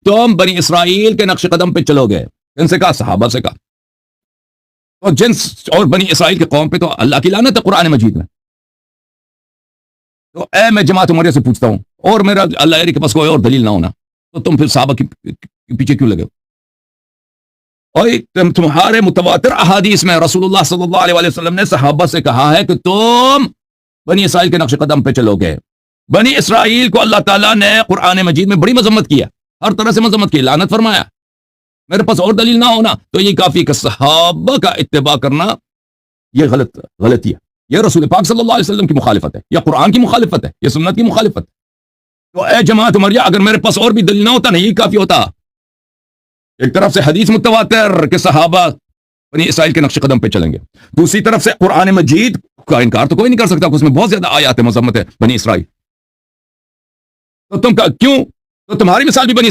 तुम बनी इसराइल के नक्श कदम पे चलोगे। इनसे कहा, सहाबा से कहा। तो जिन्स और बनी इसराइल के कौम पे तो अल्लाह की लानत है कुरान मजीद में। तो मैं जमात उमरिया से पूछता हूं, और मेरा अल्लाह के पास कोई और दलील ना होना, तो तुम फिर सहाबा के पीछे क्यों लगे हो? और तुम्हारे मुतवातिर अहादीस में रसूलुल्लाह सल्लल्लाहु अलैहि वसल्लम ने सहाबा से कहा है कि तुम बनी इसराइल के नक्श कदम पे चलोगे। बनी इसराइल को अल्लाह ताला ने कुरान मजीद में बड़ी मजम्मत किया, हर तरह से मजम्मत की, लानत फरमाया। मेरे पास और दलील ना होना तो ये काफी कि सहाबा का इत्तिबा करना ये गलती है, ये रसूल पाक सल्लल्लाहु अलैहि वसल्लम की मुखालिफत है, या कुरान की मुखालिफत है, या सुन्नत की मुखालिफत है। तो ए जमात उमरिया, अगर मेरे पास और भी दलील ना होता, नहीं काफी होता। एक तरफ से हदीस मुतवातिर के सहाबा बनी इसराइल के नक्श कदम पे चलेंगे, दूसरी तरफ से कुरान मजीद का इनकार तो कोई नहीं कर सकता, उसमें बहुत ज्यादा आयात है, मजम्मत है बनी इसराइल। तो तुम क्यों, तो तुम्हारी मिसाल भी बनी